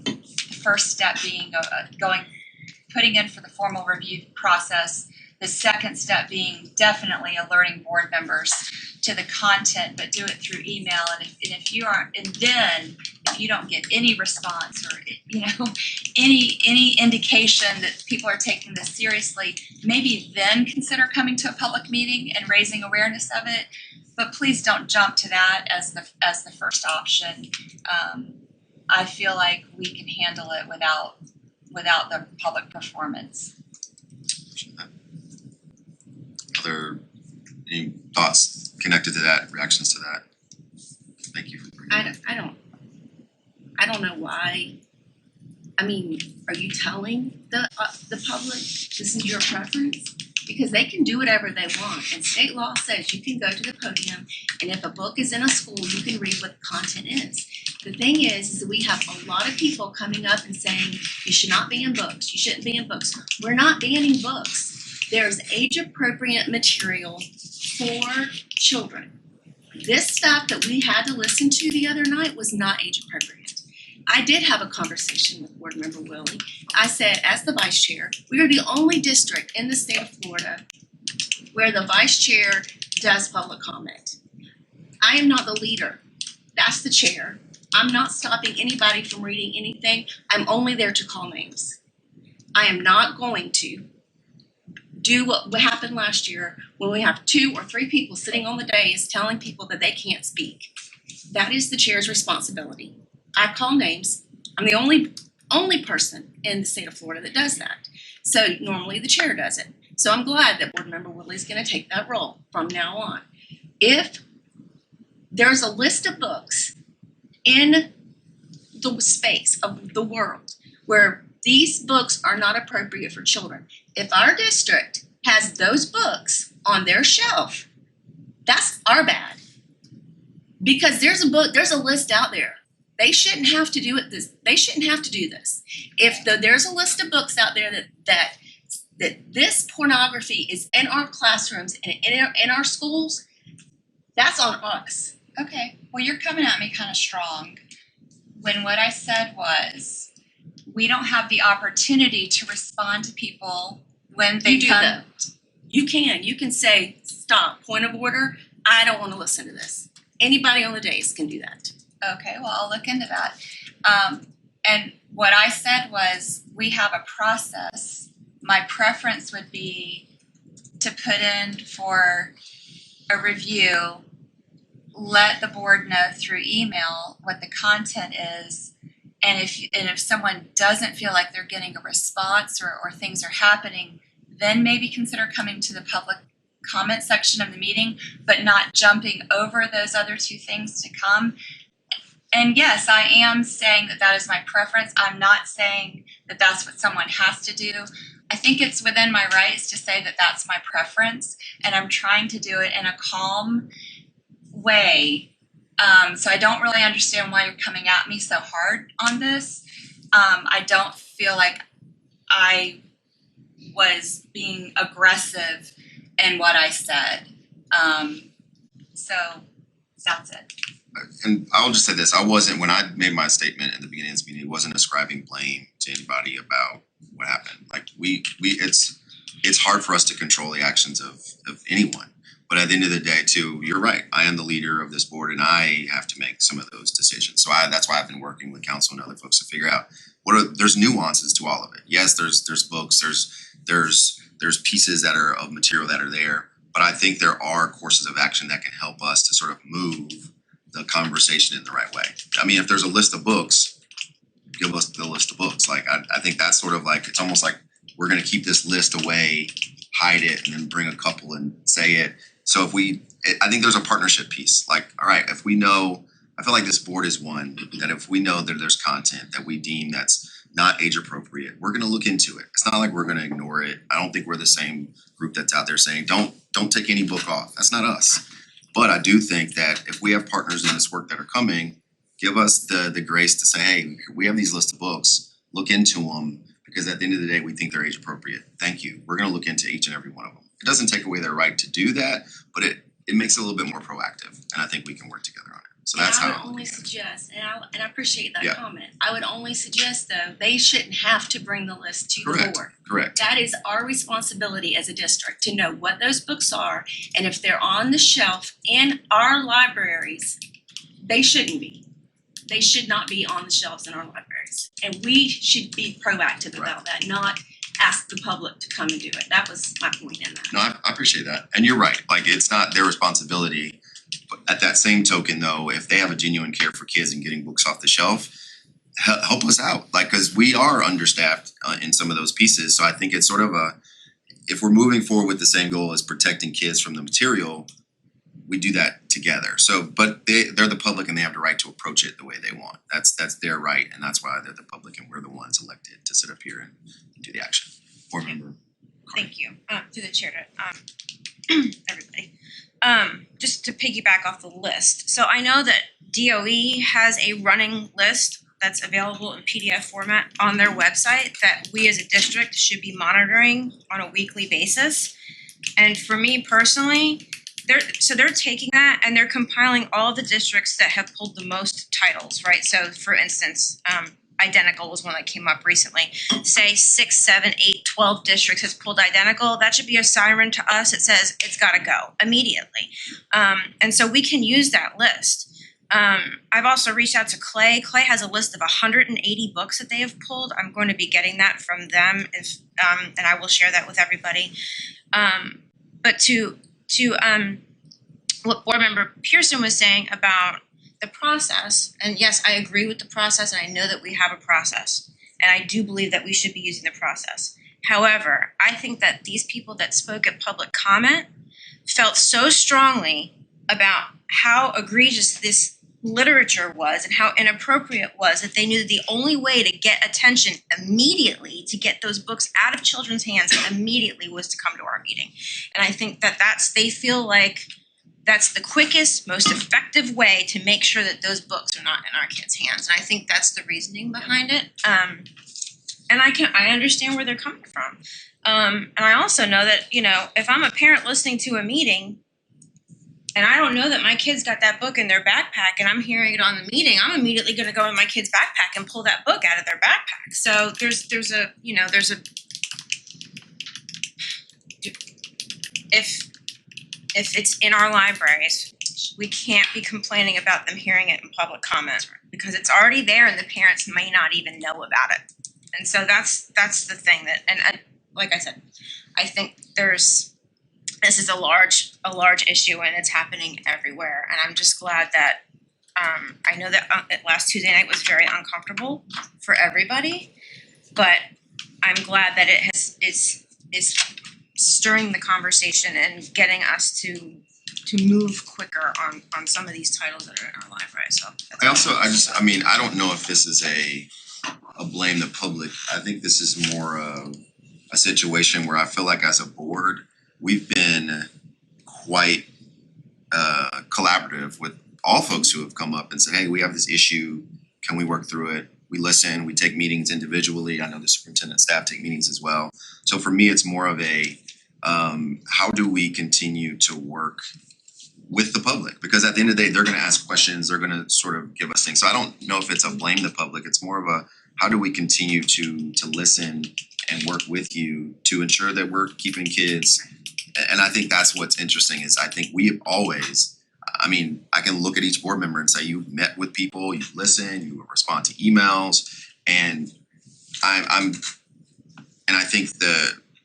The first step being putting in for the formal review process. The second step being definitely alerting board members to the content, but do it through email. And if you aren't, and then if you don't get any response or any indication that people are taking this seriously, maybe then consider coming to a public meeting and raising awareness of it. But please don't jump to that as the first option. I feel like we can handle it without the public performance. Any thoughts connected to that, reactions to that? Thank you for bringing I don't know why. I mean, are you telling the public this is your preference? Because they can do whatever they want, and state law says you can go to the podium, and if a book is in a school, you can read what the content is. The thing is that we have a lot of people coming up and saying you should not be in books, you shouldn't be in books. We're not banning books. There's age-appropriate material for children. This stuff that we had to listen to the other night was not age-appropriate. I did have a conversation with Board Member Willie. I said, as the vice chair, we are the only district in the state of Florida where the vice chair does public comment. I am not the leader. That's the chair. I'm not stopping anybody from reading anything. I'm only there to call names. I am not going to do what happened last year when we have 2 or 3 people sitting on the dais telling people that they can't speak. That is the chair's responsibility. I call names. I'm the only person in the state of Florida that does that. So normally the chair does it. So I'm glad that Board Member Woodley is going to take that role from now on. If there's a list of books in the space of the world where these books are not appropriate for children, if our district has those books on their shelf, that's our bad. Because there's a list out there. They shouldn't have to do it. They shouldn't have to do this. If there's a list of books out there that this pornography is in our classrooms and in our schools, that's on us. Okay, well, you're coming at me kind of strong when what I said was we don't have the opportunity to respond to people when they come. You can say, stop, point of order, I don't want to listen to this. Anybody on the dais can do that. Okay, well, I'll look into that. And what I said was we have a process. My preference would be to put in for a review, let the board know through email what the content is, and if someone doesn't feel like they're getting a response or things are happening, then maybe consider coming to the public comment section of the meeting, but not jumping over those other 2 things to come. And yes, I am saying that is my preference. I'm not saying that that's what someone has to do. I think it's within my rights to say that that's my preference, and I'm trying to do it in a calm way. So I don't really understand why you're coming at me so hard on this. I don't feel like I was being aggressive in what I said. So that's it. And I'll just say this, when I made my statement at the beginning of this meeting, it wasn't ascribing blame to anybody about what happened. Like it's hard for us to control the actions of anyone. But at the end of the day too, you're right. I am the leader of this board and I have to make some of those decisions. So that's why I've been working with council and other folks to figure out there's nuances to all of it. Yes, there's books, there's pieces that are of material that are there, but I think there are courses of action that can help us to sort of move the conversation in the right way. I mean, if there's a list of books, give us the list of books. Like, I think that's sort of like, it's almost like we're going to keep this list away, hide it, and then bring a couple and say it. So I think there's a partnership piece. Like, all right, if we know, I feel like this board is one, that if we know that there's content that we deem that's not age appropriate, we're going to look into it. It's not like we're going to ignore it. I don't think we're the same group that's out there saying, don't take any book off. That's not us. But I do think that if we have partners in this work that are coming, give us the grace to say, hey, we have these list of books, look into them, because at the end of the day, we think they're age appropriate. Thank you. We're going to look into each and every one of them. It doesn't take away their right to do that, but it makes it a little bit more proactive. And I think we can work together on it. So that's and I how. would only suggest, and I appreciate that Yeah. comment. I would only suggest though, they shouldn't have to bring the list to the Correct. board. Correct. That is our responsibility as a district to know what those books are, and if they're on the shelf in our libraries, they shouldn't be. They should not be on the shelves in our libraries. And we should be proactive about that, not ask the public to come and do it. That was my point in that. No, I appreciate that. And you're right. Like, it's not their responsibility. But at that same token, though, if they have a genuine care for kids and getting books off the shelf, help us out. Like, because we are understaffed in some of those pieces. So I think it's sort of if we're moving forward with the same goal as protecting kids from the material, we do that together. So, but they're the public and they have the right to approach it the way they want. That's their right, and that's why they're the public and we're the ones elected to sit up here and do the action. Board member. Thank you, through the chair to, everybody. Just to piggyback off the list, so I know that DOE has a running list that's available in PDF format on their website that we as a district should be monitoring on a weekly basis. And for me personally, they're taking that and they're compiling all of the districts that have pulled the most titles, right? So for instance, identical was one that came up recently. Say 6, 7, 8, 12 districts has pulled identical. That should be a siren to us. It says it's gotta go immediately. And so we can use that list. I've also reached out to Clay. Clay has a list of 180 books that they have pulled. I'm going to be getting that from them and I will share that with everybody. But to what Board Member Pearson was saying about the process, and yes, I agree with the process, and I know that we have a process, and I do believe that we should be using the process. However, I think that these people that spoke at public comment felt so strongly about how egregious this literature was and how inappropriate it was that they knew that the only way to get attention immediately, to get those books out of children's hands immediately, was to come to our meeting. And I think that they feel like that's the quickest, most effective way to make sure that those books are not in our kids' hands. And I think that's the reasoning behind it. And I understand where they're coming from. And I also know that, if I'm a parent listening to a meeting and I don't know that my kid's got that book in their backpack and I'm hearing it on the meeting, I'm immediately going to go in my kid's backpack and pull that book out of their backpack. So if it's in our libraries, we can't be complaining about them hearing it in public comment because it's already there and the parents may not even know about it. And so that's the thing that, and like I said, I think this is a large issue and it's happening everywhere. And I'm just glad that I know that last Tuesday night was very uncomfortable for everybody, but I'm glad that it's stirring the conversation and getting us to move quicker on some of these titles that are in our library. So I don't know if this is a blame the public. I think this is more a situation where I feel like as a board, we've been quite collaborative with all folks who have come up and said, hey, we have this issue, can we work through it? We listen, we take meetings individually. I know the superintendent staff take meetings as well. So for me, it's more of how do we continue to work with the public? Because at the end of the day, they're gonna ask questions, they're gonna sort of give us things. So I don't know if it's a blame the public, it's more of how do we continue to listen and work with you to ensure that we're keeping kids. And I think that's what's interesting is I think we have always, I can look at each board member and say, you've met with people, you listen, you respond to emails, and I think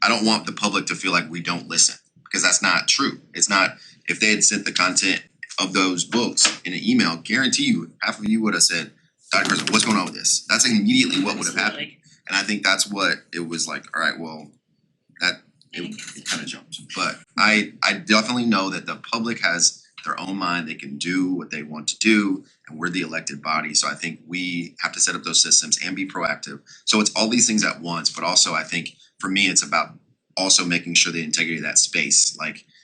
I don't want the public to feel like we don't listen, because that's not true. It's not, if they had sent the content of those books in an email, guarantee you, half of you would have said, Dr. Carson, what's going on with this? That's immediately what would have happened. And I think that's what it was like, all right, well, it kind of jumped. But I definitely know that the public has their own mind, they can do what they want to do, and we're the elected body. So I think we have to set up those systems and be proactive. So it's all these things at once, but also I think for me, it's about also making sure the integrity of that space,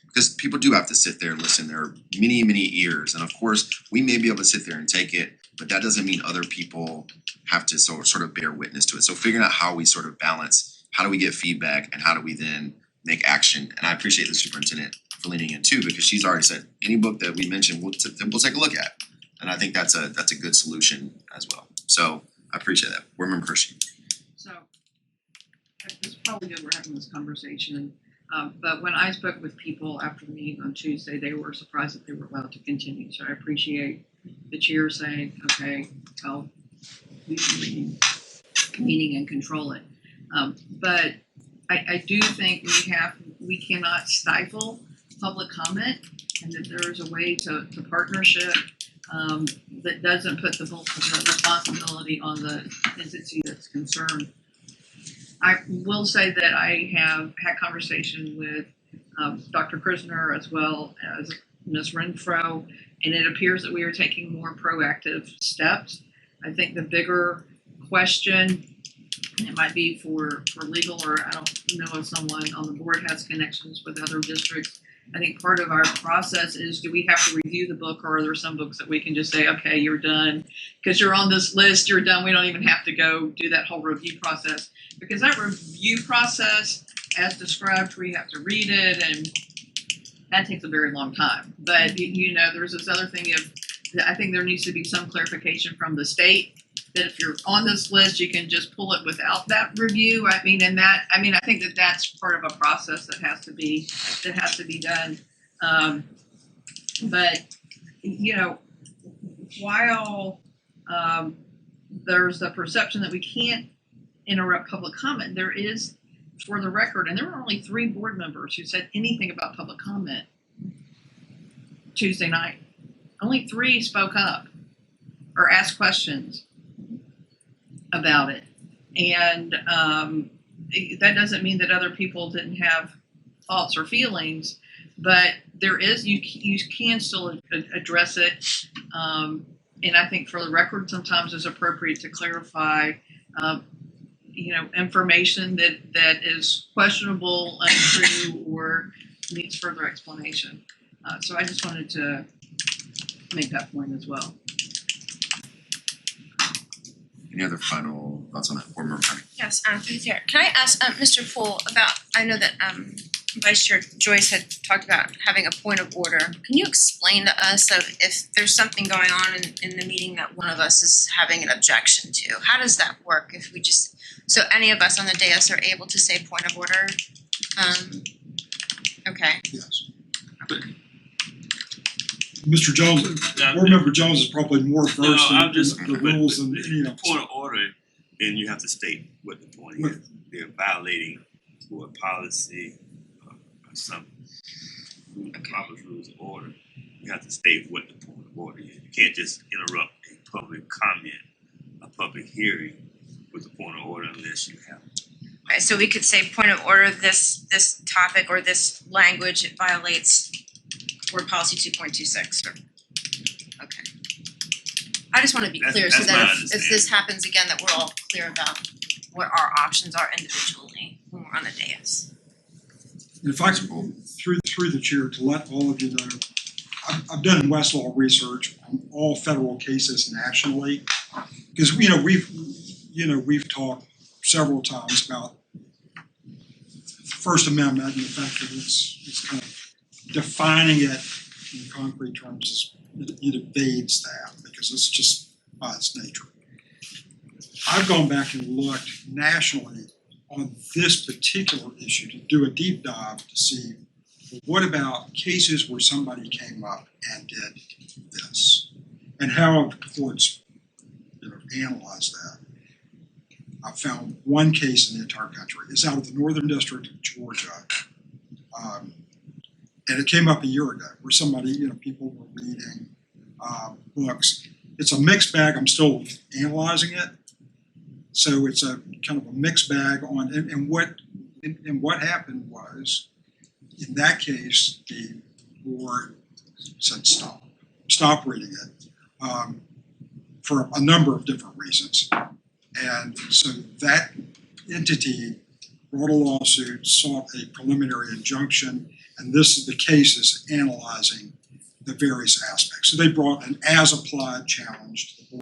because people do have to sit there and listen. There are many, many ears. And of course, we may be able to sit there and take it, but that doesn't mean other people have to sort of bear witness to it. So figuring out how we sort of balance, how do we get feedback and how do we then make action? And I appreciate the superintendent for leaning in too, because she's already said any book that we mentioned, we'll take a look at. And I think that's a good solution as well. So I appreciate that. Board Member Hershey. So it's probably good we're having this conversation. But when I spoke with people after the meeting on Tuesday, they were surprised that they were allowed to continue. So I appreciate the chair saying, okay, I'll leave the meeting and control it. But I do think we cannot stifle public comment, and that there is a way to partnership that doesn't put the responsibility on the entity that's concerned. I will say that I have had conversation with Dr. Krisner as well as Ms. Renfro, and it appears that we are taking more proactive steps. I think the bigger question, and it might be for legal, or I don't know if someone on the board has connections with other districts. I think part of our process is, do we have to review the book, or are there some books that we can just say, okay, you're done because you're on this list, you're done. We don't even have to go do that whole review process, because that review process, as described, where you have to read it, and that takes a very long time. But there's this other thing of, I think there needs to be some clarification from the state that if you're on this list, you can just pull it without that review. I think that that's part of a process that has to be done. But while there's the perception that we can't interrupt public comment, there is, for the record, and there were only 3 board members who said anything about public comment Tuesday night. Only 3 spoke up or asked questions about it. And that doesn't mean that other people didn't have thoughts or feelings, but there is, you can still address it. And I think for the record, sometimes it's appropriate to clarify information that is questionable, untrue, or needs further explanation. So I just wanted to make that point as well. Any other final thoughts on that? Board Member Honey. Yes, through the chair. Can I ask Mr. Poole about, I know that Vice Chair Joyce had talked about having a point of order. Can you explain to us if there's something going on in the meeting that one of us is having an objection to? How does that work if we just, so any of us on the dais are able to say point of order? Okay. Yes. Mr. Jones, Board Member Jones is probably more versed in the rules than any of us. Point of order, then you have to state what the point is. They're violating board policy or some Robert's rules of order. You have to state what the point of order is. You can't just interrupt a public comment, a public hearing with a point of order unless you have it. Okay, so we could say point of order, this topic or this language, it violates Board Policy 2.26. Okay. I just want to be clear so that if this happens again, that we're all clear about what our options are individually when we're on the dais. If I could, through the chair, to let all of you know, I've done Westlaw research on all federal cases nationally, because we've talked several times about the First Amendment and the fact that it's kind of defining it in concrete terms, it evades that because it's just by its nature. I've gone back and looked nationally on this particular issue to do a deep dive to see, what about cases where somebody came up and did this, and how have the courts analyzed that. I found one case in the entire country. It's out of the Northern District of Georgia. And it came up a year ago where somebody, people were reading books. It's a mixed bag. I'm still analyzing it. So it's a kind of a mixed bag on, and what happened was, in that case, the board said stop reading it for a number of different reasons. And so that entity brought a lawsuit, sought a preliminary injunction, and the case is analyzing the various aspects. So they brought an as-applied challenge to the board.